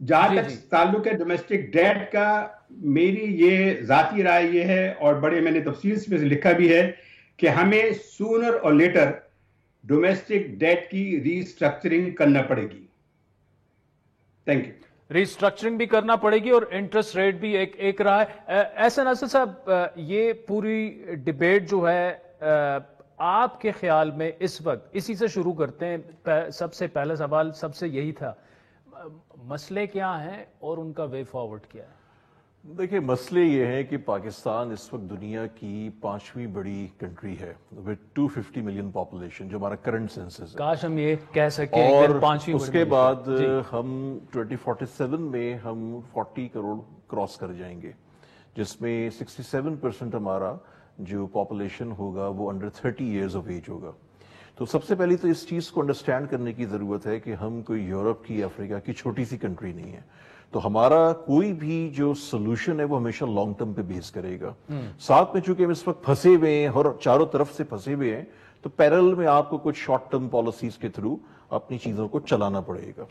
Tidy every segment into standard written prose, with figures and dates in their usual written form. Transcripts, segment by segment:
جہاں تک تعلق ہے ڈومیسٹک ڈیٹ کا، میری یہ ذاتی رائے یہ ہے، اور بڑے میں نے تفصیل سے لکھا بھی ہے، کہ ہمیں سونر اور لیٹر ڈومیسٹک ڈیٹ کی ری اسٹرکچرنگ کرنا پڑے گی. Thank you. ری اسٹرکچرنگ بھی کرنا پڑے گی اور انٹرسٹ ریٹ بھی ایک رہا ہے. احسن اسد صاحب، یہ پوری ڈیبیٹ جو ہے آپ کے خیال میں اس وقت، اسی سے شروع کرتے ہیں، سب سے پہلا سوال سب سے یہی تھا، مسئلے کیا ہیں اور ان کا وے فارورڈ کیا ہے؟ دیکھیں، مسئلے یہ ہیں کہ پاکستان اس وقت دنیا کی 5ویں بڑی کنٹری ہے with 250 ملین پاپولیشن، جو ہمارا کرنٹ سینسس ہے. کاش ہم یہ کہہ سکیں. اور اس کے بعد ہم 2047 میں ہم 40 کروڑ کراس کر جائیں گے، جس میں 67% ہمارا جو پاپولیشن ہوگا وہ انڈر 30 ایئرز آف ایج ہوگا. تو سب سے پہلی تو اس چیز کو انڈرسٹینڈ کرنے کی ضرورت ہے کہ ہم کوئی یورپ کی، افریقہ کی چھوٹی سی کنٹری نہیں ہے. تو ہمارا کوئی بھی جو سولوشن ہے وہ ہمیشہ لانگ ٹرم پہ بیس کرے گا. ساتھ میں چونکہ ہم اس وقت پھنسے ہوئے ہیں اور چاروں طرف سے پھنسے ہوئے ہیں، تو پیرل میں آپ کو کچھ شارٹ ٹرم پالیسیز کے تھرو اپنی چیزوں کو چلانا پڑے گا.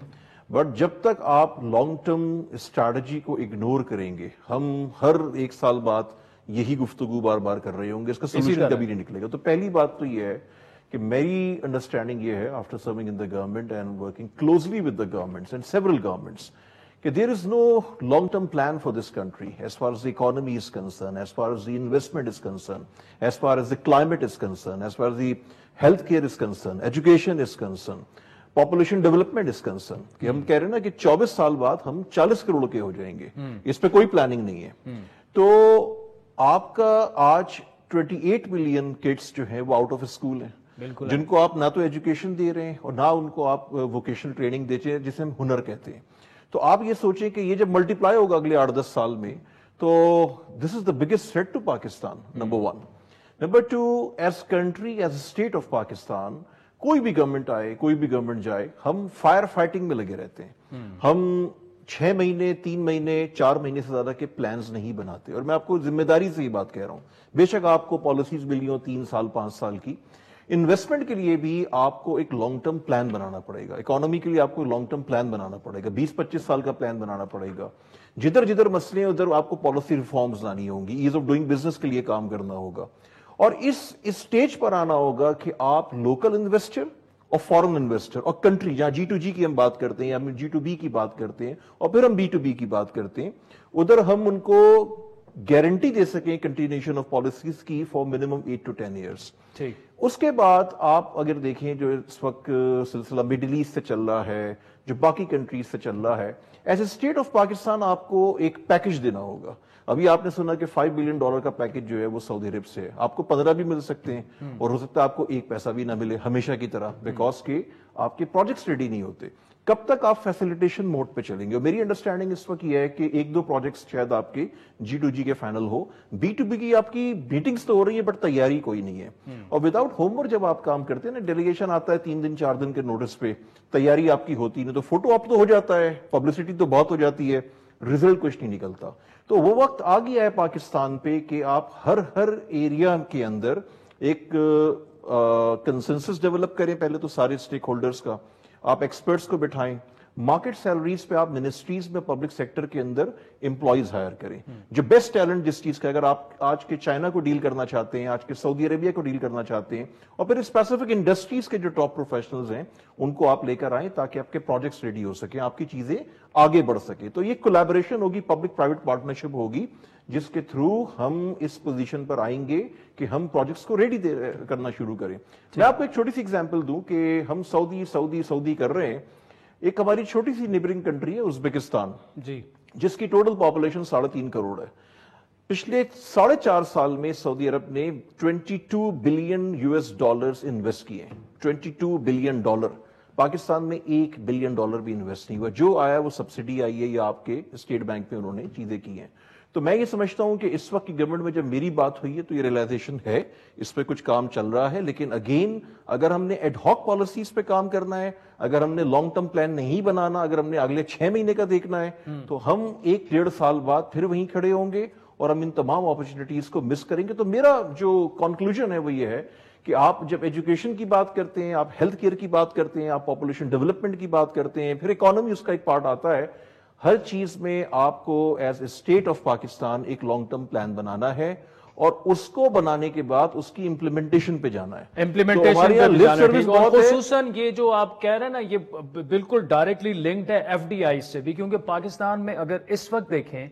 بٹ جب تک آپ لانگ ٹرم اسٹریٹجی کو اگنور کریں گے، ہم ہر 1 سال بعد یہی گفتگو بار بار کر رہے ہوں گے، اس کا سولوشن کبھی نہیں نکلے گا. تو پہلی بات تو یہ ہے کہ میری انڈرسٹینڈنگ یہ ہے، after serving in the government and working closely with the governments and several governments, کہ there is no long-term plan for this country as far as the economy is concerned, as far as the investment is concerned, as far as the climate is concerned, as far as the healthcare is concerned, education is concerned, population development is concerned. کہ ہم کہہ رہے ہیں نا کہ 24 سال بعد ہم 40 کروڑ کے ہو جائیں گے، اس پہ کوئی پلاننگ نہیں ہے. تو آپ کا آج 28 ملین کڈس جو ہیں وہ آؤٹ آف اسکول ہیں، جن کو آپ نہ تو ایجوکیشن دے رہے ہیں اور نہ ان کو آپ ووکیشنل ٹریننگ دیتے ہیں، جسے ہم ہنر کہتے ہیں. تو آپ یہ سوچیں کہ یہ جب ملٹی پلائی ہوگا اگلے 8-10 سال میں، تو this is the biggest threat to Pakistan, number 1. Number 2، as country, as a state of Pakistan, کوئی بھی گورنمنٹ آئے، کوئی بھی گورنمنٹ جائے، ہم فائر فائٹنگ میں لگے رہتے ہیں. ہم 6 مہینے، 3 مہینے، 4 مہینے سے زیادہ کے پلانز نہیں بناتے. اور میں آپ کو ذمہ داری سے یہ بات کہہ رہا ہوں، بے شک آپ کو پالیسیز ملی ہوں 3 سال 5 سال کی، انویسٹمنٹ کے لیے بھی آپ کو ایک لانگ ٹرم پلان بنانا پڑے گا. اکانومی کے لیے آپ کو لانگ ٹرم پلان بنانا پڑے گا، 20-25 سال کا پلان بنانا پڑے گا. جدھر جدھر مسئلے ہیں ادھر آپ کو پالیسی ریفارمز لانی ہوں گی، ایز آف ڈوئنگ بزنس کے لیے کام کرنا ہوگا. اور اس اسٹیج پر آنا ہوگا کہ آپ لوکل انویسٹر اور فورن انویسٹر اور کنٹری، جہاں G2G کی ہم بات کرتے ہیں یا G2B کی بات کرتے ہیں اور پھر ہم B2B کی بات کرتے ہیں، ادھر ہم ان کو گارنٹی دے سکیں کنٹینیوشن آف پالیسیز کی فار منیمم 8 to 10 ایئرس. اس کے بعد آپ اگر دیکھیں جو اس وقت سلسلہ مڈل ایسٹ سے چل رہا ہے، جو باقی کنٹریز سے چل رہا ہے، as a state of Pakistan آپ کو ایک پیکج دینا ہوگا. ابھی آپ نے سنا کہ $5 بلین کا پیکج جو ہے وہ سعودی عرب سے ہے. آپ کو 15 بھی مل سکتے ہیں اور ہو سکتا ہے آپ کو 1 پیسہ بھی نہ ملے، ہمیشہ کی طرح، بیکاز کہ آپ کے پروجیکٹس ریڈی نہیں ہوتے. کب تک آپ فیسیلیٹیشن موڈ پہ چلیں گے؟ اور میری انڈرسٹینڈنگ اس وقت یہ ہے کہ 1-2 پروجیکٹس شاید آپ کے G2G کے فائنل ہو. B2B کی آپ کی میٹنگز تو ہو رہی ہے بٹ تیاری کوئی نہیں ہے. اور وداؤٹ ہوم ورک جب آپ کام کرتے ہیں نا، ڈیلیگیشن آتا ہے 3 دن 4 دن کے نوٹس پہ، تیاری آپ کی ہوتی نہیں، تو فوٹو آپ تو ہو جاتا ہے، پبلسٹی تو بہت ہو جاتی ہے، ریزلٹ کچھ نہیں نکلتا. تو وہ وقت آ گیا ہے پاکستان پہ کہ آپ ہر ایریا کے اندر ایک کنسنسس ڈیولپ کریں. پہلے تو سارے اسٹیک ہولڈرز کا، آپ ایکسپرٹس کو بٹھائیں، مارکیٹ سیلریز پہ آپ منسٹریز میں پبلک سیکٹر کے اندر امپلائیز ہائر کریں، جو بیسٹ ٹیلنٹ جس چیز کا، اگر آپ آج کے چائنا کو ڈیل کرنا چاہتے ہیں، آج کے سعودی عربیہ کو ڈیل کرنا چاہتے ہیں، اور پھر اسپیسیفک انڈسٹریز کے جو ٹاپ پروفیشنلز ہیں ان کو آپ لے کر آئیں تاکہ آپ کے پروجیکٹس ریڈی ہو سکیں، آپ کی چیزیں آگے بڑھ سکیں. تو یہ کولیبریشن ہوگی، پبلک پرائیویٹ پارٹنرشپ ہوگی، جس کے تھرو ہم اس پوزیشن پر آئیں گے کہ ہم پروجیکٹس کو ریڈی کرنا شروع کریں. میں آپ کو ایک چھوٹی سی ایگزامپل دوں کہ ہم سعودی کر رہے ہیں. ایک ہماری چھوٹی سی نیبرنگ کنٹری ہے ازبکستان، جس کی ٹوٹل پاپولیشن 3.5 کروڑ ہے. پچھلے 4.5 سال میں سعودی عرب نے $22 بلین انویسٹ کیے ہیں. $22 بلین. پاکستان میں $1 بلین بھی انویسٹ نہیں ہوا. جو آیا وہ سبسڈی آئی ہے یا آپ کے اسٹیٹ بینک پہ انہوں نے چیزیں کی ہیں. تو میں یہ سمجھتا ہوں کہ اس وقت کی گورنمنٹ میں جب میری بات ہوئی ہے تو یہ ریلائزیشن ہے، اس پہ کچھ کام چل رہا ہے. لیکن اگین اگر ہم نے ایڈ ہاک پالیسیز پہ کام کرنا ہے، اگر ہم نے لانگ ٹرم پلان نہیں بنانا، اگر ہم نے اگلے 6 مہینے کا دیکھنا ہے، تو ہم 1-1.5 سال بعد پھر وہیں کھڑے ہوں گے اور ہم ان تمام اپرچونٹیز کو مس کریں گے. تو میرا جو کنکلوژن ہے وہ یہ ہے کہ آپ جب ایجوکیشن کی بات کرتے ہیں، آپ ہیلتھ کیئر کی بات کرتے ہیں، آپ پاپولیشن ڈیولپمنٹ کی بات کرتے ہیں، پھر اکانومی اس کا ایک پارٹ آتا ہے. ہر چیز میں آپ کو as a state of Pakistan ایک لانگ ٹرم پلان بنانا ہے اور اس کو بنانے کے بعد اس کی امپلیمنٹیشن پہ جانا ہے. اور خصوصاً یہ جو آپ کہہ رہے ہیں نا یہ بالکل ڈائریکٹلی لنکڈ ہے ایف ڈی آئی سے بھی, کیونکہ پاکستان میں اگر اس وقت دیکھیں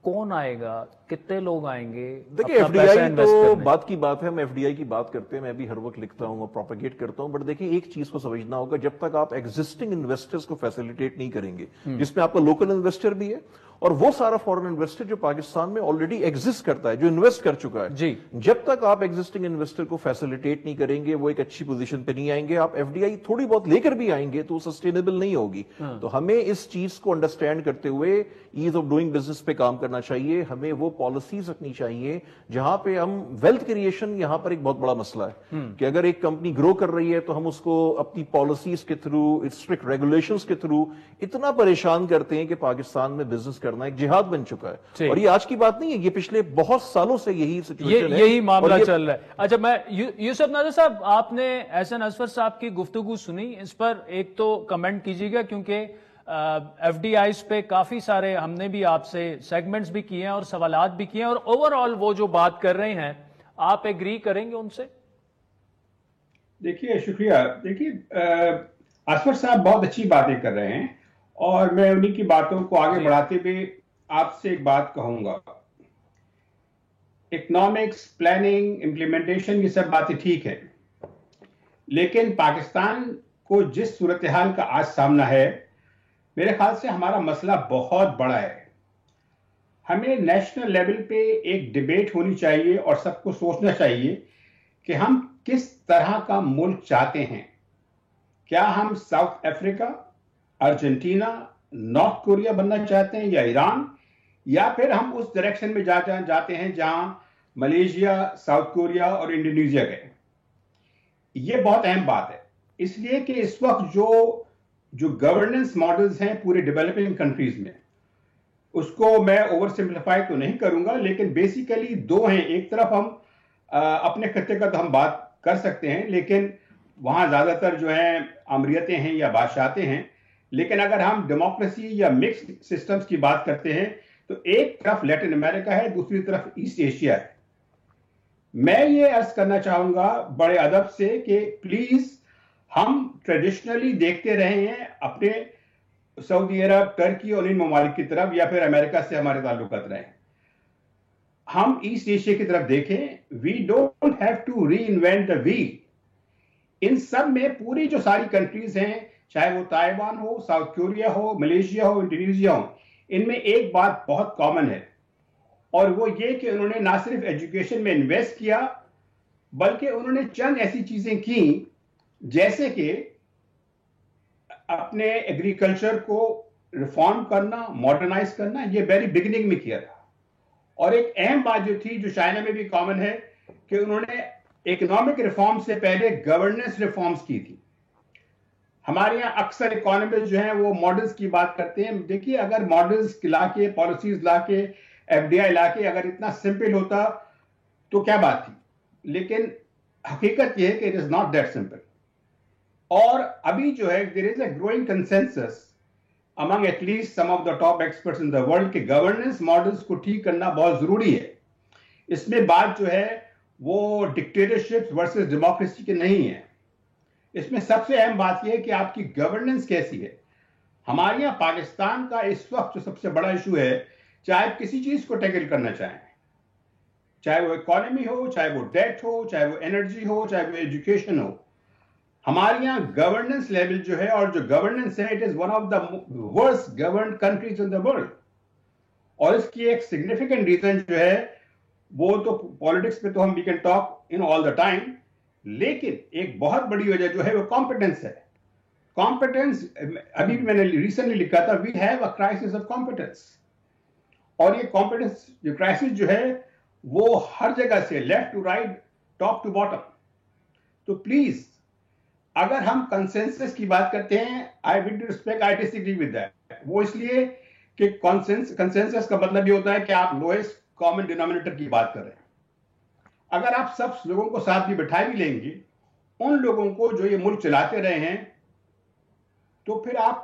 کون آئے گا, کتنے لوگ آئیں گے. دیکھیں ایف ڈی آئی تو بات کی بات ہے, ہم ایف ڈی آئی کی بات کرتے ہیں, میں بھی ہر وقت لکھتا ہوں اور پروپیگیٹ کرتا ہوں, بٹ دیکھیں ایک چیز کو سمجھنا ہوگا, جب تک آپ ایگزسٹنگ انویسٹرز کو فیسیلیٹیٹ نہیں کریں گے, جس میں آپ کا لوکل انویسٹر بھی ہے اور وہ سارا فورن انویسٹر جو پاکستان میں آلریڈی ایگزسٹ کرتا ہے, جو انویسٹ کر چکا ہے, جی جب تک آپ ایگزسٹنگ انویسٹر کو فیسیلیٹیٹ نہیں کریں گے وہ ایک اچھی پوزیشن پہ نہیں آئیں گے. آپ ایف ڈی آئی تھوڑی بہت لے کر بھی آئیں گے تو سسٹینیبل نہیں ہوگی. تو ہمیں اس چیز کو انڈرسٹینڈ کرتے ہوئے ایز آف ڈوئنگ بزنس پہ کام کرنا چاہیے. ہمیں وہ پالیسیز رکھنی چاہیے جہاں پہ ہم ویلتھ کریشن, یہاں پر ایک بہت بڑا مسئلہ ہے کہ اگر ایک کمپنی گرو کر رہی ہے تو ہم اس کو اپنی پالیسیز کے تھرو, اسٹرکٹ ریگولیشنز کے تھرو اتنا پریشان کرتے ہیں کہ پاکستان میں بزنس کرنا ایک جہاد بن چکا ہے. اور یہ آج کی بات نہیں ہے, یہ پچھلے بہت سالوں سے یہی سچویشن ہے, یہی معاملہ چل رہا ہے. اچھا میں یوسف نادر صاحب, آپ نے احسن اصفر صاحب کی گفتگو سنی, اس پر ایک تو کمنٹ کیجیے گا, کیونکہ ایف ڈی آئیز پہ کافی سارے ہم نے بھی آپ سے سیگمنٹس بھی کیے ہیں اور سوالات بھی کیے ہیں, اور اوور آل وہ جو بات کر رہے ہیں آپ ایگری کریں گے ان سے؟ دیکھیے شکریہ. دیکھیے اصفر صاحب بہت اچھی باتیں کر رہے ہیں اور میں انہی کی باتوں کو آگے بڑھاتے ہوئے آپ سے ایک بات کہوں گا. اکنامکس, پلاننگ, امپلیمنٹیشن, یہ سب باتیں ٹھیک ہے, لیکن پاکستان کو جس صورتحال کا آج سامنا ہے میرے خیال سے ہمارا مسئلہ بہت بڑا ہے. ہمیں نیشنل لیول پہ ایک ڈیبیٹ ہونی چاہیے اور سب کو سوچنا چاہیے کہ ہم کس طرح کا ملک چاہتے ہیں. کیا ہم South Africa, Argentina, north Korea بننا چاہتے ہیں, یا ایران, یا پھر ہم اس ڈائریکشن میں جاتے ہیں جہاں ملیشیا, ساؤتھ کوریا اور انڈونیشیا گئے. یہ بہت اہم بات ہے, اس لیے کہ اس وقت جو گورننس ماڈلز ہیں پورے ڈیولپنگ کنٹریز میں, اس کو میں اوور سمپلیفائی تو نہیں کروں گا, لیکن بیسیکلی دو ہیں. ایک طرف ہم اپنے خطے کا تو ہم بات کر سکتے ہیں, لیکن وہاں زیادہ تر جو ہیں امریتیں ہیں یا بادشاہتیں ہیں, لیکن اگر ہم ڈیموکریسی یا مکس سسٹمز کی بات کرتے ہیں تو ایک طرف لیٹن امریکہ ہے, دوسری طرف ایسٹ ایشیا ہے. میں یہ عرض کرنا چاہوں گا بڑے ادب سے کہ پلیز ہم ٹریڈیشنلی دیکھتے رہے ہیں اپنے سعودی عرب, ٹرکی اور ان ممالک کی طرف, یا پھر امریکہ سے ہمارے تعلقات رہے ہیں. ہم ایسٹ ایشیا کی طرف دیکھیں. We don't have to reinvent the wheel. ان سب میں پوری جو ساری کنٹریز ہیں, چاہے وہ تائیوان ہو, ساؤتھ کوریا ہو, ملیشیا ہو, انڈونیشیا ہو, ان میں ایک بات بہت کامن ہے, اور وہ یہ کہ انہوں نے نہ صرف ایجوکیشن میں انویسٹ کیا بلکہ انہوں نے چند ایسی چیزیں کی جیسے کہ اپنے ایگریکلچر کو ریفارم کرنا, ماڈرنائز کرنا. یہ ویری بگننگ میں کیا تھا. اور ایک اہم بات جو تھی جو چائنا میں بھی کامن ہے کہ انہوں نے اکنامک ریفارم سے پہلے گورننس ریفارمز کی تھی. ہمارے یہاں اکثر اکانومسٹ جو ہیں وہ ماڈلز کی بات کرتے ہیں. دیکھیے اگر ماڈلز لا کے, پالیسیز لا کے, ایف ڈی آئی لا کے اگر اتنا سمپل ہوتا تو کیا بات تھی, لیکن حقیقت یہ ہے کہ it is not that simple. اور ابھی جو ہے there is a growing consensus among at least some of the top experts in the world کہ گورننس ماڈلز کو ٹھیک کرنا بہت ضروری ہے. اس میں بات جو ہے وہ ڈکٹیٹرشپ ورسز ڈیموکریسی کی نہیں ہے. اس میں سب سے اہم بات یہ ہے کہ آپ کی گورننس کیسی ہے. ہمارے یہاں پاکستان کا اس وقت جو سب سے بڑا ایشو ہے, چاہے کسی چیز کو ٹیکل کرنا چاہیں, چاہے وہ اکانومی ہو, چاہے وہ ڈیٹ ہو, چاہے وہ انرجی ہو, چاہے وہ ایجوکیشن ہو, ہمارے یہاں گورننس لیول جو ہے, اور جو گورننس ہے, it is one of the worst governed countries in the world. اور اس کی ایک سگنیفیکنٹ ریزن جو ہے وہ تو پالیٹکس پہ تو ہم we can talk in all the time, لیکن ایک بہت بڑی وجہ جو ہے وہ کمپیٹنس ہے. کمپیٹنس, ابھی بھی میں نے ریسنٹلی لکھا تھا, we have a crisis of competence. اور یہ کمپیٹنس جو کرائسس جو ہے وہ ہر جگہ سے, left to right, top to bottom. تو پلیز اگر ہم کنسنسس کی بات کرتے ہیں, I with respect, I disagree with that. وہ اس لیے کہ کنسنسس کا مطلب یہ ہوتا ہے کہ آپ لوئسٹ کامن ڈینومینیٹر کی بات کر رہے ہیں. اگر آپ سب لوگوں کو ساتھ بھی بٹھا بھی لیں گے, ان لوگوں کو جو یہ ملک چلاتے رہے ہیں, تو پھر آپ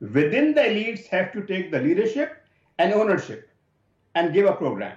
within the elites have to take the leadership and ownership and give a program.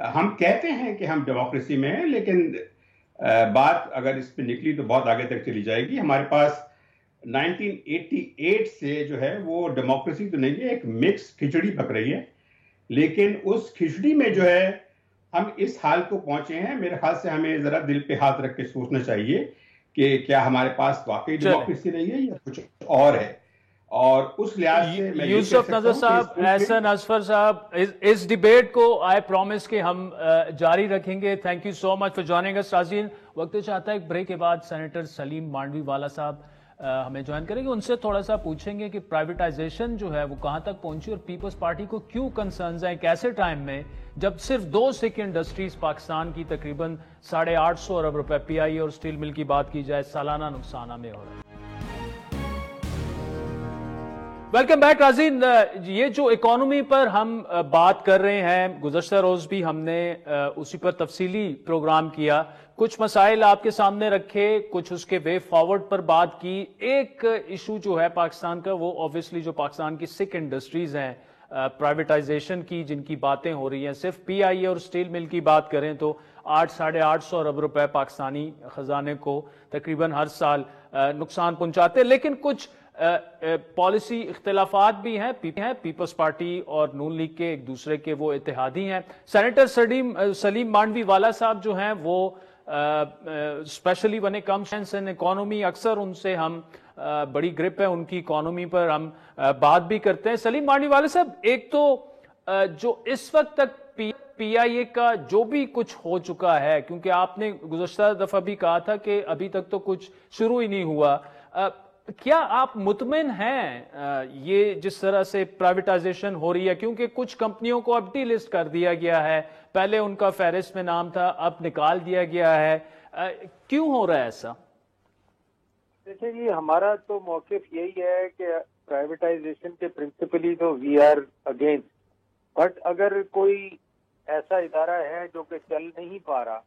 ہم کہتے ہیں کہ ہم ڈیموکریسی میں ہیں، لیکن بات اگر اس پہ نکلی تو بہت آگے تک چلی جائے گی. ہمارے پاس 1988 سے جو ہے وہ ڈیموکریسی تو نہیں ہے، ایک مکس کھچڑی پک رہی ہے. لیکن اس کھچڑی میں جو ہے ہم اس حال کو پہنچے ہیں. میرے خیال سے ہمیں ذرا دل پہ ہاتھ رکھ کے سوچنا چاہیے کہ کیا ہمارے پاس واقعی ڈیموکریسی نہیں ہے یا کچھ اور ہے. اور اس لحاظ سے میں یوسف نظر صاحب، احسن اظفر صاحب، اس ڈیبیٹ کو آئی پرومس کہ ہم جاری رکھیں گے. Thank you so much for joining us. ناظرین، وقت چاہتا ہے ایک بریک کے بعد سینیٹر سلیم مانڈوی والا صاحب ہمیں جوائن کریں گے. ان سے تھوڑا سا پوچھیں گے کہ پرائیویٹائزیشن جو ہے وہ کہاں تک پہنچی اور پیپلز پارٹی کو کیوں کنسرنز ہیں ایک ایسے ٹائم میں جب صرف 2 سکھ انڈسٹریز پاکستان کی تقریباً 850 ارب روپے پی آئی اے اور اسٹیل مل کی بات کی جائے سالانہ نقصان ہمیں ہو رہا ہے. ویلکم بیک ناظرین. یہ جو اکانومی پر ہم بات کر رہے ہیں، گزشتہ روز بھی ہم نے اسی پر تفصیلی پروگرام کیا. کچھ مسائل آپ کے سامنے رکھے، کچھ اس کے وے فارورڈ پر بات کی. ایک ایشو جو ہے پاکستان کا وہ اوبویسلی جو پاکستان کی سکھ انڈسٹریز ہیں پرائیویٹائزیشن کی جن کی باتیں ہو رہی ہیں. صرف پی آئی اے اور اسٹیل مل کی بات کریں تو 800-850 ارب روپے پاکستانی خزانے کو تقریباً ہر سال نقصان پہنچاتے. لیکن کچھ پالیسی اختلافات بھی ہیں. پیپلز پارٹی اور نون لیگ کے ایک دوسرے کے وہ اتحادی ہیں. سینیٹر سلیم مانڈوی والا صاحب جو ہیں وہ especially when it comes in economy اکثر ان سے ہم بڑی گرپ ہے ان کی اکانومی پر ہم بات بھی کرتے ہیں. سلیم مانڈوی والے صاحب، ایک تو جو اس وقت تک پی آئی اے کا جو بھی کچھ ہو چکا ہے، کیونکہ آپ نے گزشتہ دفعہ بھی کہا تھا کہ ابھی تک تو کچھ شروع ہی نہیں ہوا، کیا آپ مطمئن ہیں یہ جس طرح سے پرائیویٹائزیشن ہو رہی ہے؟ کیونکہ کچھ کمپنیوں کو اب ڈی لسٹ کر دیا گیا ہے، پہلے ان کا فہرست میں نام تھا اب نکال دیا گیا ہے. کیوں ہو رہا ہے ایسا؟ دیکھیں جی، ہمارا تو موقف یہی ہے کہ پرائیویٹائزیشن کے پرنسپلی تو وی آر اگینسٹ. بٹ اگر کوئی ایسا ادارہ ہے جو کہ چل نہیں پا رہا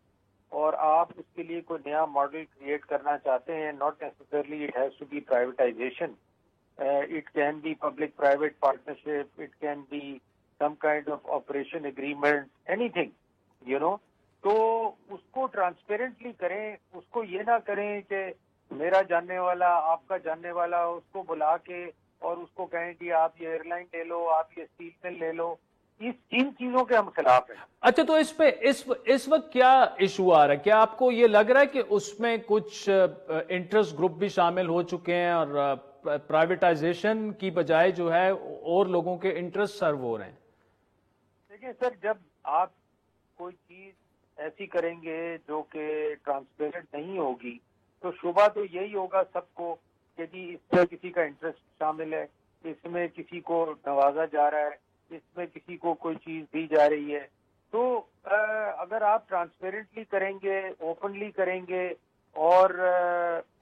اور آپ اس کے لیے کوئی نیا ماڈل کریٹ کرنا چاہتے ہیں، not necessarily it has to be privatization, it can be public private partnership, it can be some kind of operation agreement, anything you know. تو اس کو ٹرانسپیرنٹلی کریں. اس کو یہ نہ کریں کہ میرا جاننے والا آپ کا جاننے والا اس کو بلا کے اور اس کو کہیں کہ آپ یہ ایئر لائن لے لو، آپ یہ اسٹیل مل لے لو. ان چیزوں کے ہم خلاف ہیں. اچھا، تو اس پہ اس وقت کیا ایشو آ رہا ہے؟ کیا آپ کو یہ لگ رہا ہے کہ اس میں کچھ انٹرسٹ گروپ بھی شامل ہو چکے ہیں اور پرائیویٹائزیشن کی بجائے جو ہے اور لوگوں کے انٹرسٹ سرو ہو رہے ہیں؟ دیکھیں سر، جب آپ کوئی چیز ایسی کریں گے جو کہ ٹرانسپیرنٹ نہیں ہوگی تو شبہ تو یہی ہوگا سب کو کہ جی اس میں کسی کا انٹرسٹ شامل ہے، اس میں کسی کو نوازا جا رہا ہے، اس میں کسی کو کوئی چیز دی جا رہی ہے. تو اگر آپ ٹرانسپیرنٹلی کریں گے، اوپنلی کریں گے اور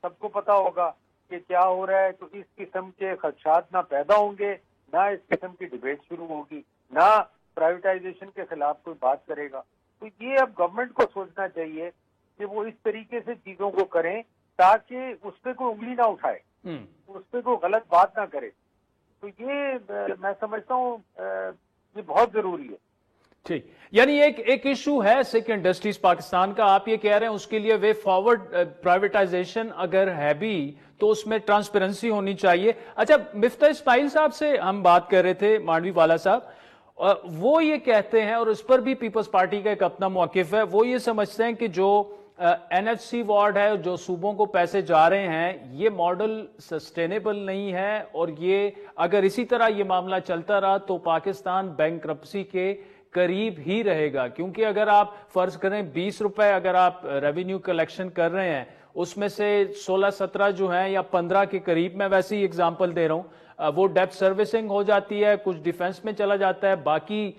سب کو پتا ہوگا کہ کیا ہو رہا ہے، تو اس قسم کے خدشات نہ پیدا ہوں گے، نہ اس قسم کی ڈیبیٹ شروع ہوگی، نہ پرائیویٹائزیشن کے خلاف کوئی بات کرے گا. تو یہ اب گورنمنٹ کو سوچنا چاہیے کہ وہ اس طریقے سے چیزوں کو کریں تاکہ اس پہ کوئی انگلی نہ اٹھائے، اس پہ کوئی غلط بات نہ کرے. تو یہ میں سمجھتا ہوں یہ بہت ضروری ہے. ٹھیک، یعنی ایک ایشو ہے سکھ انڈسٹریز پاکستان کا، آپ یہ کہہ رہے ہیں اس کے لیے وے فارورڈ پرائیویٹائزیشن اگر ہے بھی تو اس میں ٹرانسپیرنسی ہونی چاہیے. اچھا، مفتاح اسماعیل صاحب سے ہم بات کر رہے تھے، مانڈوی والا صاحب، وہ یہ کہتے ہیں اور اس پر بھی پیپلز پارٹی کا ایک اپنا موقف ہے. وہ یہ سمجھتے ہیں کہ جو این ایف سی وارڈ ہے، جو صوبوں کو پیسے جا رہے ہیں، یہ ماڈل سسٹینیبل نہیں ہے اور یہ اگر اسی طرح یہ معاملہ چلتا رہا تو پاکستان بینکرپسی کے قریب ہی رہے گا. کیونکہ اگر آپ فرض کریں 20 روپے اگر آپ ریونیو کلیکشن کر رہے ہیں، اس میں سے 16-17 جو ہیں یا 15 کے قریب، میں ویسے ہی اگزامپل دے رہا ہوں، وہ ڈیپٹ سروسنگ ہو جاتی ہے، کچھ ڈیفنس میں چلا جاتا ہے، باقی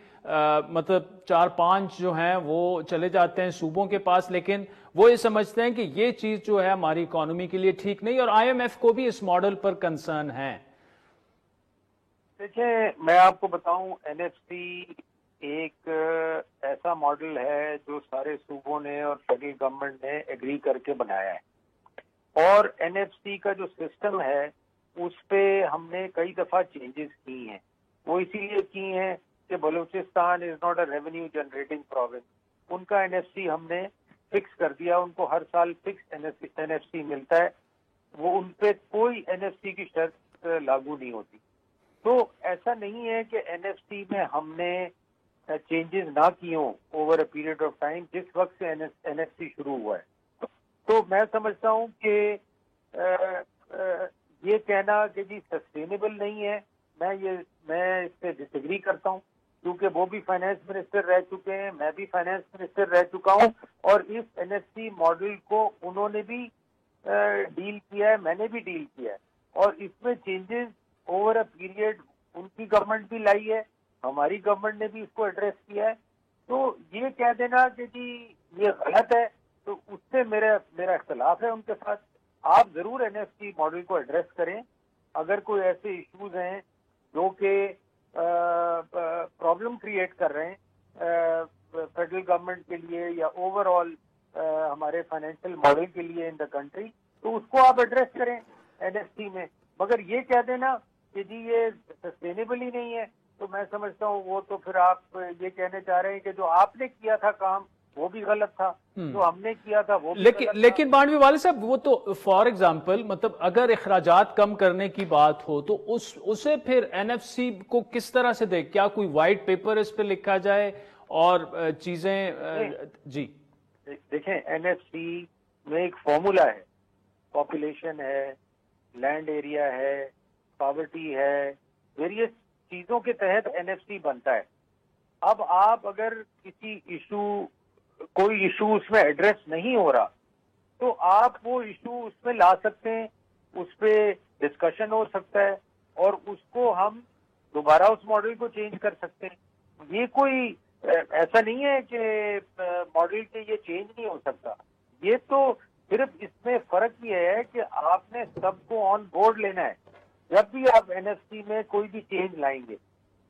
مطلب 4-5 جو ہیں وہ چلے جاتے ہیں صوبوں کے پاس. لیکن وہ یہ سمجھتے ہیں کہ یہ چیز جو ہے ہماری اکانومی کے لیے ٹھیک نہیں، اور آئی ایم ایف کو بھی اس ماڈل پر کنسرن ہے. دیکھیں، میں آپ کو بتاؤں، این ایف سی ایک ایسا ماڈل ہے جو سارے صوبوں نے اور فیڈرل گورنمنٹ نے ایگری کر کے بنایا ہے، اور این ایف سی کا جو سسٹم ہے اس پہ ہم نے کئی دفعہ چینجز کی ہیں. وہ اسی لیے کی ہیں کہ Balochistan is not a revenue generating province, ان کا NFC ہم نے فکس کر دیا، ان کو ہر سال فکس NFC ملتا ہے، وہ ان پہ کوئی NFC کی شرط لاگو نہیں ہوتی. تو ایسا نہیں ہے کہ NFC میں ہم نے چینجز نہ کیے ہوں over a period of time جس وقت سے NFC شروع ہوا ہے. تو میں سمجھتا ہوں کہ یہ کہنا کہ جی سسٹینیبل نہیں ہے، میں اس سے ڈس ایگری کرتا ہوں، کیونکہ وہ بھی فائنانس منسٹر رہ چکے ہیں، میں بھی فائنانس منسٹر رہ چکا ہوں، اور اس NFC ماڈل کو انہوں نے بھی ڈیل کیا ہے، میں نے بھی ڈیل کیا ہے، اور اس میں چینجز اوور اے پیریڈ ان کی گورنمنٹ بھی لائی ہے، ہماری گورنمنٹ نے بھی اس کو ایڈریس کیا ہے. تو یہ کہہ دینا کہ جی یہ غلط ہے، تو اس سے میرا اختلاف ہے ان کے ساتھ. آپ ضرور NFC ماڈل کو ایڈریس کریں. اگر کوئی ایسے ایشوز ہیں جو کہ پرابلم کریٹ کر رہے ہیں فیڈرل گورنمنٹ کے لیے یا اوور آل ہمارے فائنینشیل ماڈل کے لیے ان دا کنٹری، تو اس کو آپ ایڈریس کریں NFC میں. مگر یہ کہہ دینا کہ جی یہ سسٹینیبل ہی نہیں ہے، تو میں سمجھتا ہوں وہ تو پھر آپ یہ کہنے چاہ رہے ہیں کہ جو آپ نے کیا تھا کام وہ بھی غلط تھا، جو ہم نے کیا تھا وہ بھی غلط تھا. لیکن مانڈوی والد صاحب، وہ تو فار ایگزامپل مطلب اگر اخراجات کم کرنے کی بات ہو تو اسے پھر NFC کو کس طرح سے دے؟ کیا کوئی وائٹ پیپر اس پہ لکھا جائے اور چیزیں؟ جی دیکھیں، NFC میں ایک فارمولا ہے، پاپولیشن ہے، لینڈ ایریا ہے، پاورٹی ہے، ویریس چیزوں کے تحت NFC بنتا ہے. اب آپ اگر کوئی ایشو اس میں ایڈریس نہیں ہو رہا تو آپ وہ ایشو اس میں لا سکتے ہیں، اس پہ ڈسکشن ہو سکتا ہے، اور اس کو ہم دوبارہ اس ماڈل کو چینج کر سکتے ہیں. یہ کوئی ایسا نہیں ہے کہ ماڈل کے یہ چینج نہیں ہو سکتا. یہ تو صرف اس میں فرق یہ ہے کہ آپ نے سب کو آن بورڈ لینا ہے. جب بھی آپ NFC میں کوئی بھی چینج لائیں گے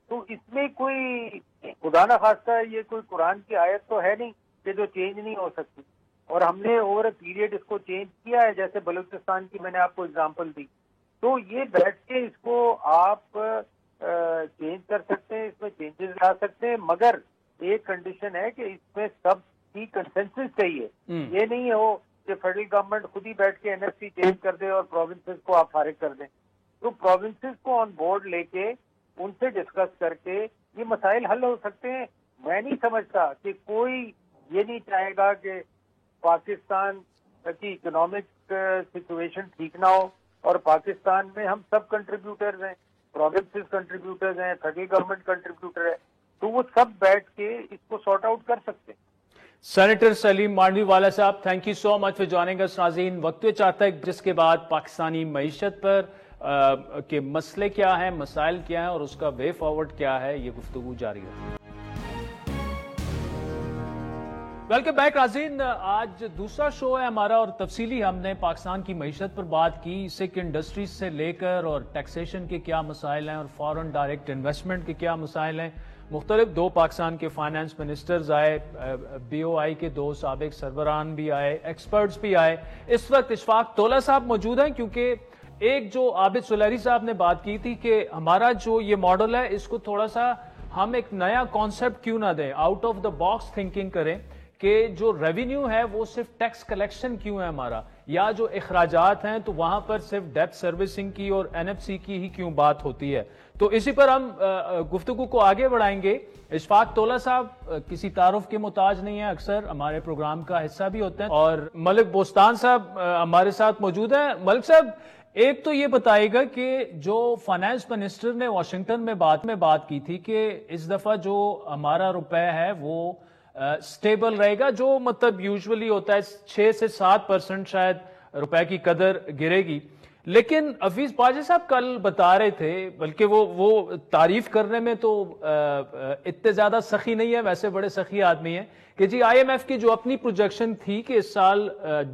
تو اس میں کوئی خدا نہ خواستہ یہ کوئی قرآن کی آیت تو ہے نہیں کہ جو چینج نہیں ہو سکتی، اور ہم نے اوور اے پیریڈ اس کو چینج کیا ہے. جیسے بلوچستان کی میں نے آپ کو اگزامپل دی، تو یہ بیٹھ کے اس کو آپ چینج کر سکتے ہیں، اس میں چینجز لا سکتے ہیں، مگر ایک کنڈیشن ہے کہ اس میں سب کی کنسنسس چاہیے. یہ نہیں ہو کہ فیڈرل گورنمنٹ خود ہی بیٹھ کے NFC چینج کر دے اور پروونسز کو آپ فارغ کر دیں. تو پروونسز کو آن بورڈ لے کے ان سے ڈسکس کر کے یہ مسائل حل ہو سکتے ہیں. میں نہیں سمجھتا کہ کوئی یہ نہیں چاہے گا کہ پاکستان کی اکنامک سچویشن ٹھیک نہ ہو، اور پاکستان میں ہم سب کنٹریبیوٹرز ہیں، پروونسز کنٹریبیوٹرز ہیں، فیڈرل گورنمنٹ کنٹریبیوٹر ہے، تو وہ سب بیٹھ کے اس کو سارٹ آؤٹ کر سکتے ہیں. سینیٹر سلیم مانڈوی والا صاحب، thank you so much for joining us. ناظرین، وقت چاہتا ہے جس کے بعد پاکستانی معیشت پر کے مسئلے کیا ہیں، مسائل کیا ہیں اور اس کا وے فارورڈ کیا ہے، یہ گفتگو جاری ہے. ویلکم بیک ناظرین، آج دوسرا شو ہے ہمارا اور تفصیلی ہم نے پاکستان کی معیشت پر بات کی، سکھ انڈسٹریز سے لے کر اور ٹیکسیشن کے کیا مسائل ہیں اور فارن ڈائریکٹ انویسٹمنٹ کے کیا مسائل ہیں. مختلف دو پاکستان کے فائنانس منسٹرز آئے، BOI کے دو سابق سربراہان بھی آئے، ایکسپرٹس بھی آئے. اس وقت اشفاق تولہ صاحب موجود ہیں، کیونکہ ایک جو عابد سلیری صاحب نے بات کی تھی کہ ہمارا جو یہ ماڈل ہے اس کو تھوڑا سا ہم ایک نیا کانسیپٹ کیوں نہ دیں، out of the box thinking کریں کہ جو ریونیو ہے وہ صرف ٹیکس کلیکشن کیوں ہے ہمارا، یا جو اخراجات ہیں تو وہاں پر صرف ڈیٹ سروسنگ کی اور NFC کی ہی کیوں بات ہوتی ہے. تو اسی پر ہم گفتگو کو آگے بڑھائیں گے. اشفاق تولہ صاحب کسی تعارف کے محتاج نہیں ہیں، اکثر ہمارے پروگرام کا حصہ بھی ہوتے ہیں، اور ملک بوستان صاحب ہمارے ساتھ موجود ہیں. ملک صاحب، ایک تو یہ بتائے گا کہ جو فائنانس منسٹر نے واشنگٹن میں بات کی تھی کہ اس دفعہ جو ہمارا روپے ہے وہ سٹیبل رہے گا، جو مطلب یوزولی ہوتا ہے 6 سے 7% شاید روپے کی قدر گرے گی. لیکن حفیظ باجے صاحب کل بتا رہے تھے، بلکہ وہ تعریف کرنے میں تو اتنے زیادہ سخی نہیں ہے، ویسے بڑے سخی آدمی ہیں، کہ جی IMF کی جو اپنی پروجیکشن تھی کہ اس سال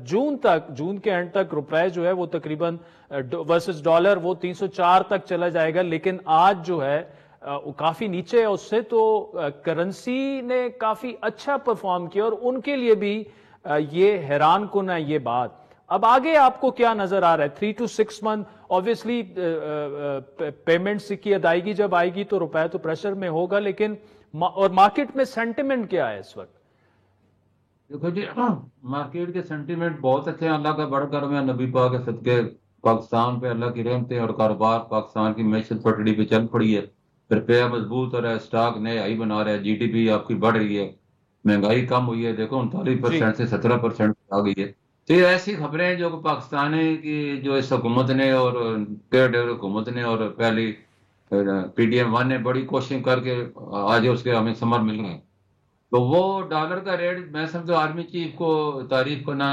جون کے اینڈ تک روپے جو ہے وہ تقریباً ورسز ڈالر وہ 304 تک چلا جائے گا، لیکن آج جو ہے وہ کافی نیچے ہے اس سے. تو کرنسی نے کافی اچھا پرفارم کیا اور ان کے لیے بھی یہ حیران کن ہے یہ بات. اب آگے آپ کو کیا نظر آ رہا ہے؟ 3 to 6 month obviously پیمنٹس کی ادائیگی جب آئے گی تو روپے تو پریشر میں ہوگا، لیکن اور مارکیٹ میں سینٹیمنٹ کیا ہے اس وقت؟ دیکھو جی، مارکیٹ کے سینٹیمنٹ بہت اچھے ہیں، اللہ کا بڑا کرم ہے، نبی پاک کے صدقے پاکستان پہ اللہ کی رحمتیں، اور کاروبار پاکستان کی معیشت پٹڑی پہ چل پڑی ہے، روپیہ مضبوط ہو رہا ہے، اسٹاک نئے ہائی بنا رہا ہے، جی ڈی پی آپ کی بڑھ رہی ہے، مہنگائی کم ہوئی ہے، دیکھو 39% سے 17% آ گئی ہے۔ تو یہ ایسی خبریں ہیں جو کہ پاکستان کی جو اس حکومت نے اور حکومت نے اور پہلی پی ڈی ایم 1 نے بڑی کوشش کر کے آج اس کے ہمیں ثمر مل رہے ہیں۔ تو وہ ڈالر کا ریٹ میں سمجھتا ہوں آرمی چیف کو تعریف کرنا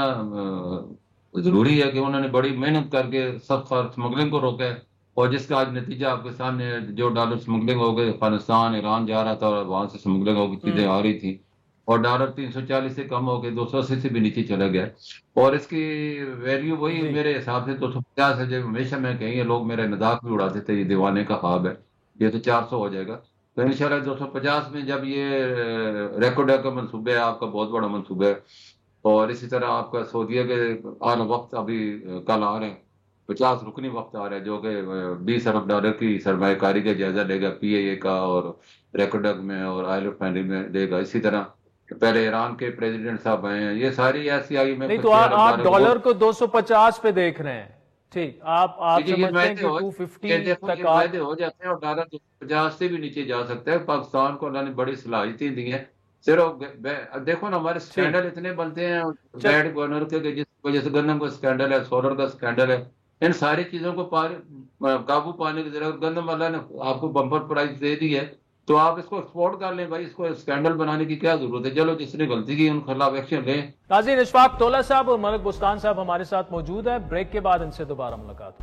ضروری ہے کہ انہوں نے بڑی محنت کر کے سب اسمگلنگ کو روکا ہے، اور جس کا آج نتیجہ آپ کے سامنے جو ڈالر اسمگلنگ ہو گئے، افغانستان ایران جا رہا تھا اور وہاں سے اسمگلنگ ہو گئی چیزیں آ رہی تھی، اور ڈالر 340 سے کم ہو کے 280 سے بھی نیچے چلا گیا، اور اس کی ویلیو وہی میرے حساب سے 250 ہے، جو ہمیشہ میں کہیں لوگ میرے مذاق بھی اڑاتے تھے یہ دیوانے کا خواب ہے، یہ تو 400 ہو جائے گا، تو انشاءاللہ 250 میں جب یہ ریکارڈ کا منصوبہ ہے، آپ کا بہت بڑا منصوبہ ہے، اور اسی طرح آپ کا سعودیہ کے آن وقت ابھی کل آ رہے ہیں 50 رکنی وقت آ رہا ہے جو کہ 20 ارب ڈالر کی سرمایہ کاری کا جائزہ لے گا پی اے کا اور ریکارڈ میں اور آئل ریفائنری میں دے گا، اسی طرح پہلے ایران کے پریزیڈنٹ صاحب آئے ہیں، یہ ساری ایسی آئی میں نہیں تو آپ ڈالر کو 250 پہ دیکھ رہے ہیں، ٹھیک، آپ سمجھتے ہیں کہ 250 تک فائدے ہو جاتے ہیں، اور ڈالر 250 سے بھی نیچے جا سکتا ہے۔ پاکستان کو اللہ نے بڑی صلاحیتیں دی ہیں، صرف دیکھو نا ہمارے سکینڈل اتنے بنتے ہیں بیڈ گورنر کے، جس وجہ سے گندم کا سکینڈل ہے، سولر کا سکینڈل ہے، ان ساری چیزوں کو قابو پانے کی ضرورت، گندم اللہ نے آپ کو بمپر پرائز دے دی ہے تو آپ اس کو ایکسپورٹ کر لیں بھائی، اس کو اسکینڈل بنانے کی کیا ضرورت ہے؟ چلو جس نے غلطی کی ان کے خلاف ایکشن لیں۔ ناظرین، اشفاق تولہ صاحب اور ملک بستان صاحب ہمارے ساتھ موجود ہیں، بریک کے بعد ان سے دوبارہ ملاقات۔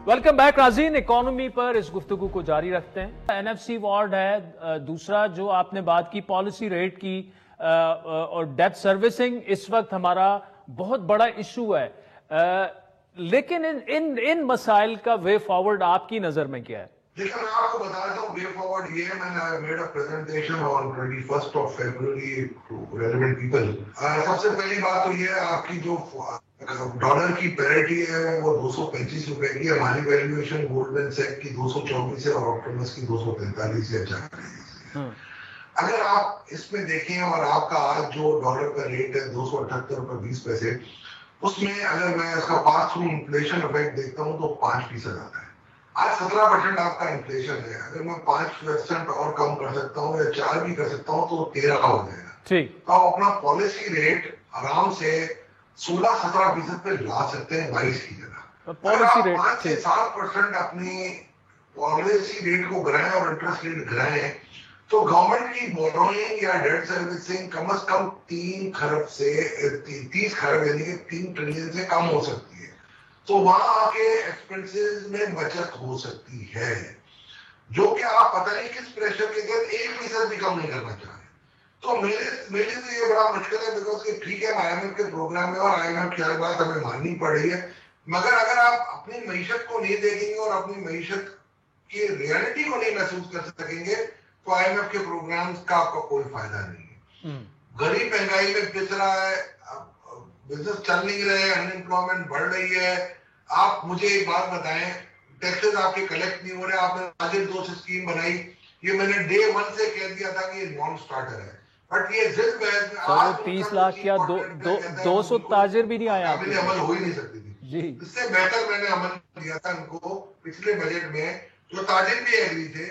ویلکم بیک ناظرین، اکانومی پر اس گفتگو کو جاری رکھتے ہیں۔ این ایف سی وارڈ ہے دوسرا جو آپ نے بات کی، پالیسی ریٹ کی اور ڈیٹ سروسنگ اس وقت ہمارا بہت بڑا ایشو ہے، لیکن ان مسائل کا وے فارورڈ آپ کی نظر میں کیا ہے؟ لیکن میں آپ کو بتا دیتا ہوں وے فارورڈ یہ ہے، میں نے made a presentation on 21 February to relevant people. سب سے پہلی بات تو یہ ہے آپ کی جو ڈالر کی پیرٹی ہے وہ 235 روپے کی، ہماری ویلیویشن گولڈمین سیک کی 224 ہے اور آپٹیمس کی 245 ہے۔ اگر آپ اس میں دیکھیں اور آپ کا آج جو ڈالر کا ریٹ ہے 278 روپے 20 پیسے، اس میں اگر میں اس کا پاس تھرو انفلیشن افیکٹ دیکھتا ہوں تو 5% آتا ہے۔ آج 17% آپ کا انفلیشن ہے، اگر میں 5% اور کم کر سکتا ہوں یا 4 بھی کر سکتا ہوں تو 13 ہو جائے گا۔ تو آپ اپنا پالیسی ریٹ آرام سے 16-17% پہ لا سکتے ہیں 22 کی جگہ۔ اگر آپ 5 سے 7% اپنی پالیسی ریٹ کو گرائیں اور انٹرسٹ ریٹ گرائیں تو گورنمنٹ کی بوروئنگ یا ڈیٹ سروسنگ کم از کم 3 کھرب سے 30 کھرب یعنی کہ 3 ٹریلین سے کم ہو سکتی ہے، تو وہاں آ کے ایکسپینسز میں بچت ہو سکتی ہے، جو کہ آپ پتہ نہیں کس پریشر کے تحت 1% بھی کم نہیں کرنا چاہیں۔ تو میرے تو یہ بڑا مشکل ہے، بیکاز کہ ٹھیک ہے آئی ایم ایف کے پروگرام میں اور آئی ایم ایف کی ہر بات ہمیں ماننی پڑ رہی ہے، مگر اگر آپ اپنی معیشت کو نہیں دیکھیں گے اور اپنی معیشت کی ریئلٹی کو نہیں محسوس کر سکیں گے تو آئی ایم ایف کے پروگرامز کا آپ کا کوئی فائدہ نہیں ہے۔ غریب مہنگائی میں پس رہا ہے، بزنس چل نہیں رہے، ان امپلائمنٹ بڑھ رہی ہے۔ آپ مجھے ایک بات بتائیں، ٹیکسز آپ کے کلیکٹ نہیں ہو رہے، آپ نے تاجر دوست اسکیم بنائی، یہ میں نے ڈے 1 سے کہہ دیا تھا کہ یہ نان سٹارٹر ہے، بٹ یہ ضد بحث میں 30 لاکھ کیا 200 تاجر بھی نہیں آیا، قابل عمل ہو ہی نہیں سکتی تھی۔ اس سے بہتر میں نے عمل دیا تھا ان کو پچھلے بجٹ میں، جو تاجر بھی ایگری تھے،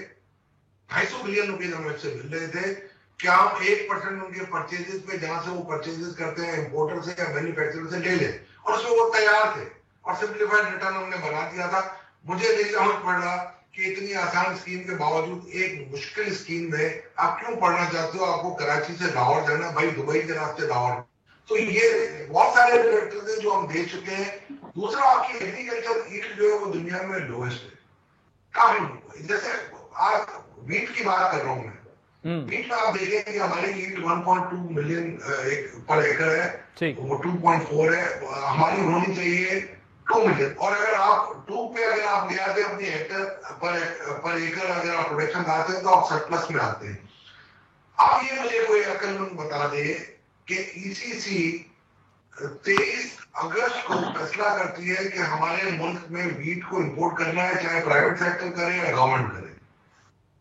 250 بلین روپیز ہمیں سے مل رہے تھے کہ ہم 1% ان کے پرچیزز پہ جہاں سے وہ پرچیزز کرتے ہیں امپورٹر سے یا مینوفیکچرر سے لے لیں، اور اس میں وہ تیار تھے اور سمپلیفائڈ ریٹرن ہم نے بنا دیا تھا۔ مجھے نہیں سمجھ پڑ رہا کہ اتنی آسان اسکیم کے باوجود ایک مشکل اسکیم میں آپ کیوں پڑھنا چاہتے ہو؟ آپ کو کراچی سے لاہور جانا، بھائی دبئی کے راستے لاہور۔ تو یہ بہت سارے فیکٹرز ہیں جو ہم دیکھ چکے ہیں۔ دوسرا، آپ کی ایگریکلچر ایلڈ جو ہے وہ دنیا میں لوئسٹ ہے، کافی، جیسے آپ ویٹ کی بات کر رہا ہوں میں، ویٹ میں آپ دیکھیں کہ ہماری ایلڈ 1.2 ملین پر ایکڑ ہے، وہ 2.4 ہے، ہماری ہونی چاہیے 2 ملین، اور اگر آپ 2 پہ اگر آپ لے آتے ہیں اپنی ہیکٹر پر ایکڑ اگر آپ پروڈکشن لاتے ہیں تو آپ سرپلس میں آتے ہیں۔ اب یہ مجھے کوئی عقل مند بتا دے کہ ECC 23 اگست کو فیصلہ کرتی ہے کہ ہمارے ملک میں ویٹ کو امپورٹ کرنا ہے، چاہے پرائیویٹ سیکٹر کرے یا گورنمنٹ کرے.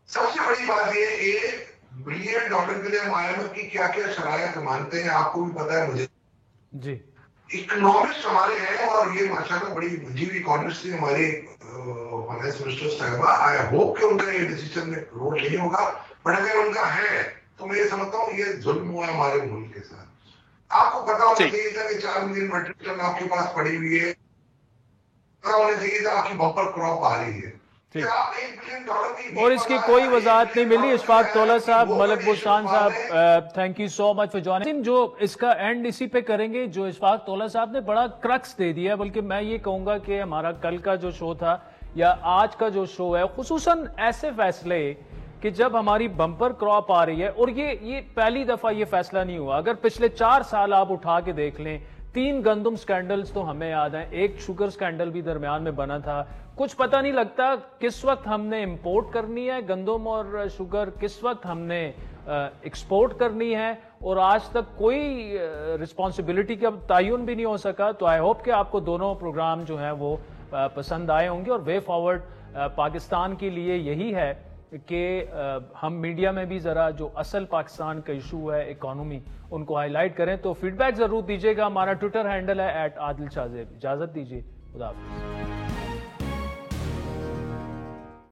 سب سے بڑی بات یہ $1 بلین کے لیے ہم IMF کی کیا کیا شرائط مانتے ہیں، آپ کو بھی پتا ہے، مجھے جی. اکنامسٹ ہمارے ہیں اور یہ ماشاءاللہ بڑی منجیوی اکنامسٹ تھی ہماری فائنانس منسٹر صاحبہ. آئی ہوپ کہ ان کا یہ ڈیسیجن میں رول نہیں ہوگا، بٹ اگر ان کا ہے تو میں یہ سمجھتا ہوں یہ ظلم ہوا ہے ہمارے ملک کے ساتھ. آپ کو پتا ہونا چاہیے تھا کہ 4 ملین میٹرک ٹن آپ کے پاس پڑی ہوئی ہے، پتا ہونا چاہیے تھا آپ کی بمپر کراپ آ رہی ہے. اور اس کی کوئی وضاحت نہیں ملی. اشفاق طولہ صاحب، ملک بستان صاحب، thank you so much for joining. جو اس کا اینڈ اسی پہ کریں گے، جو اشفاق طولہ صاحب نے بڑا کرکس دے دیا، بلکہ میں یہ کہوں گا کہ ہمارا کل کا جو شو تھا یا آج کا جو شو ہے، خصوصاً ایسے فیصلے کہ جب ہماری بمپر کراپ آ رہی ہے، اور یہ پہلی دفعہ یہ فیصلہ نہیں ہوا. اگر پچھلے 4 سال آپ اٹھا کے دیکھ لیں، 3 گندم سکینڈلز تو ہمیں یاد ہیں، ایک شوگر سکینڈل بھی درمیان میں بنا تھا. کچھ پتہ نہیں لگتا کس وقت ہم نے امپورٹ کرنی ہے گندم اور شوگر، کس وقت ہم نے ایکسپورٹ کرنی ہے، اور آج تک کوئی رسپانسبلٹی کا تعین بھی نہیں ہو سکا. تو آئی ہوپ کہ آپ کو دونوں پروگرام جو ہیں وہ پسند آئے ہوں گے. اور وے فارورڈ پاکستان کے لیے یہی ہے کہ ہم میڈیا میں بھی ذرا جو اصل پاکستان کا ایشو ہے، اکانومی، ان کو ہائی لائٹ کریں. تو فیڈ بیک ضرور دیجیے گا. ہمارا ٹویٹر ہینڈل ہے @عادل شاہ زیب. اجازت دیجیے، خدا حافظ.